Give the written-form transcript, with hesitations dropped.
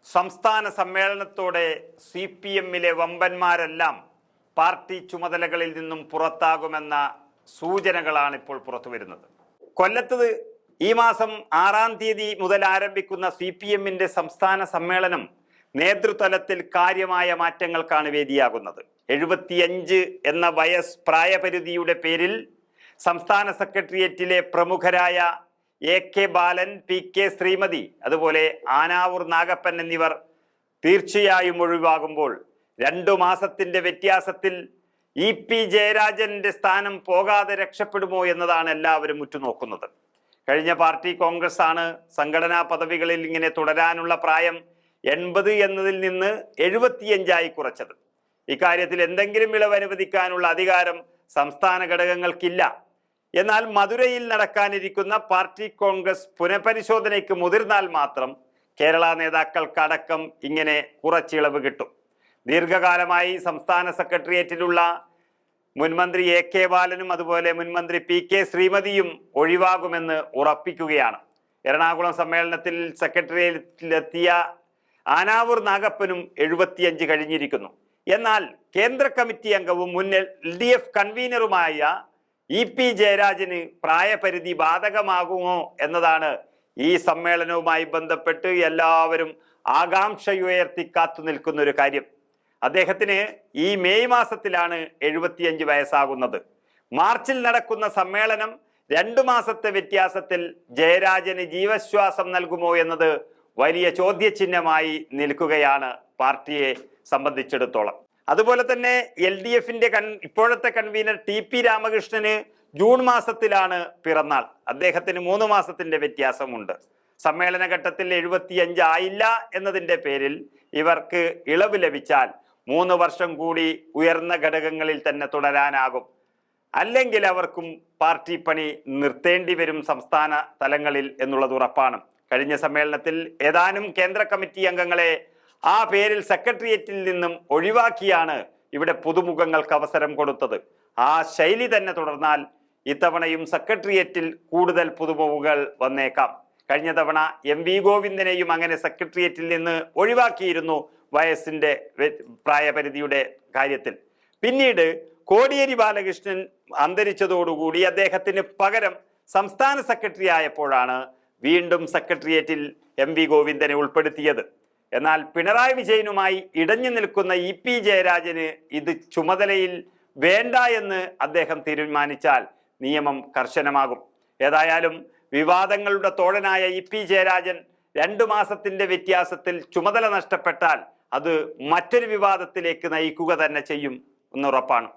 സംസ്ഥാന സമ്മേളനത്തോടെ CPM-ലെ വമ്പന്മാരെല്ലാം പാർട്ടി ചുമതലകളിൽ നിന്നും പുറത്താകുമെന്ന സൂചനകളാണ് ഇപ്പോൾ പുറത്തുവരുന്നത്. കൊല്ലത്ത് ഈ മാസം 6-ാം തീയതി മുതൽ ആരംഭിക്കുന്ന CPM-ന്റെ സംസ്ഥാന സമ്മേളനം നേതൃതലത്തിൽ കാര്യമായ മാറ്റങ്ങൾക്കാണ് വേദിയാകുന്നത്. 75 എന്ന പ്രായപരിധിയുടെ പേരിൽ സംസ്ഥാന സെക്രട്ടേറിയറ്റിലെ പ്രമുഖരായ AK ബാലൻ, PK ശ്രീമതി, അതുപോലെ ആനാവൂർ നാഗപ്പൻ എന്നിവർ തീർച്ചയായും ഒഴിവാകുമ്പോൾ 2 മാസത്തിന്റെ വ്യത്യാസത്തിൽ EP ജയരാജന്റെ സ്ഥാനം പോകാതെ രക്ഷപ്പെടുമോ എന്നതാണ് എല്ലാവരും ഉറ്റുനോക്കുന്നത്. കഴിഞ്ഞ പാർട്ടി കോൺഗ്രസ് ആണ് സംഘടനാ പദവികളിൽ ഇങ്ങനെ തുടരാനുള്ള പ്രായം 80 എന്നതിൽ നിന്ന് 75 കുറച്ചത്. ഇക്കാര്യത്തിൽ എന്തെങ്കിലും ഇളവ് അനുവദിക്കാനുള്ള അധികാരം സംസ്ഥാന ഘടകങ്ങൾക്കില്ല. എന്നാൽ മധുരയിൽ നടക്കാനിരിക്കുന്ന പാർട്ടി കോൺഗ്രസ് പുനഃപരിശോധനയ്ക്ക് മുതിർന്നാൽ മാത്രം കേരള നേതാക്കൾക്കടക്കം ഇങ്ങനെ കുറച്ചിളവ് കിട്ടും. ദീർഘകാലമായി സംസ്ഥാന സെക്രട്ടേറിയറ്റിലുള്ള മുൻമന്ത്രി AK ബാലനും അതുപോലെ മുൻമന്ത്രി PK ശ്രീമതിയും ഒഴിവാകുമെന്ന് ഉറപ്പിക്കുകയാണ്. എറണാകുളം സമ്മേളനത്തിൽ സെക്രട്ടേറിയറ്റിലെത്തിയ ആനാവൂർ നാഗപ്പനും 75 കഴിഞ്ഞിരിക്കുന്നു. എന്നാൽ കേന്ദ്ര കമ്മിറ്റി അംഗവും മുൻ LDF കൺവീനറുമായ EP ജയരാജന് പ്രായപരിധി ബാധകമാകുമോ എന്നതാണ് ഈ സമ്മേളനവുമായി ബന്ധപ്പെട്ട് എല്ലാവരും ആകാംക്ഷയുയർത്തി കാത്തു നിൽക്കുന്ന ഒരു കാര്യം. അദ്ദേഹത്തിന് ഈ മെയ് മാസത്തിലാണ് 75 വയസ്സാകുന്നത്. മാർച്ചിൽ നടക്കുന്ന സമ്മേളനം 2 മാസത്തെ വ്യത്യാസത്തിൽ ജയരാജന് ജീവശ്വാസം നൽകുമോ എന്നത് വലിയ ചോദ്യചിഹ്നമായി നിൽക്കുകയാണ് പാർട്ടിയെ സംബന്ധിച്ചിടത്തോളം. അതുപോലെ തന്നെ LDF-ന്റെ ഇപ്പോഴത്തെ കൺവീനർ TP രാമകൃഷ്ണന് ജൂൺ മാസത്തിലാണ് പിറന്നാൾ. അദ്ദേഹത്തിന് 3 മാസത്തിന്റെ വ്യത്യാസമുണ്ട്. സമ്മേളന ഘട്ടത്തിൽ 75 ആയില്ല എന്നതിൻ്റെ പേരിൽ ഇവർക്ക് ഇളവ് ലഭിച്ചാൽ 3 വർഷം കൂടി ഉയർന്ന ഘടകങ്ങളിൽ തന്നെ തുടരാനാകും. അല്ലെങ്കിൽ അവർക്കും പാർട്ടി പണി നിർത്തേണ്ടി വരും സംസ്ഥാന തലങ്ങളിൽ എന്നുള്ളത് ഉറപ്പാണ്. കഴിഞ്ഞ സമ്മേളനത്തിൽ ഏതാനും കേന്ദ്ര കമ്മിറ്റി അംഗങ്ങളെ ആ പേരിൽ സെക്രട്ടേറിയറ്റിൽ നിന്നും ഒഴിവാക്കിയാണ് ഇവിടെ പുതുമുഖങ്ങൾക്ക് അവസരം കൊടുത്തത്. ആ ശൈലി തന്നെ തുടർന്നാൽ ഇത്തവണയും സെക്രട്ടേറിയറ്റിൽ കൂടുതൽ പുതുമുഖങ്ങൾ വന്നേക്കാം. കഴിഞ്ഞ തവണ MV ഗോവിന്ദനെയും അങ്ങനെ സെക്രട്ടേറിയറ്റിൽ നിന്ന് ഒഴിവാക്കിയിരുന്നു വയസ്സിന്റെ പ്രായപരിധിയുടെ കാര്യത്തിൽ. പിന്നീട് കോടിയേരി ബാലകൃഷ്ണൻ അന്തരിച്ചതോടുകൂടി അദ്ദേഹത്തിന് പകരം സംസ്ഥാന സെക്രട്ടറി ആയപ്പോഴാണ് വീണ്ടും സെക്രട്ടേറിയറ്റിൽ MV ഗോവിന്ദനെ ഉൾപ്പെടുത്തിയത്. എന്നാൽ പിണറായി വിജയനുമായി ഇടഞ്ഞു നിൽക്കുന്ന EP ജയരാജന് ഇത് ചുമതലയിൽ വേണ്ട എന്ന് അദ്ദേഹം തീരുമാനിച്ചാൽ നിയമം കർശനമാകും. ഏതായാലും വിവാദങ്ങളുടെ തോഴനായ EP ജയരാജൻ 2 മാസത്തിന്റെ വ്യത്യാസത്തിൽ ചുമതല നഷ്ടപ്പെട്ടാൽ അത് മറ്റൊരു വിവാദത്തിലേക്ക് നയിക്കുക തന്നെ ചെയ്യും എന്നുറപ്പാണ്.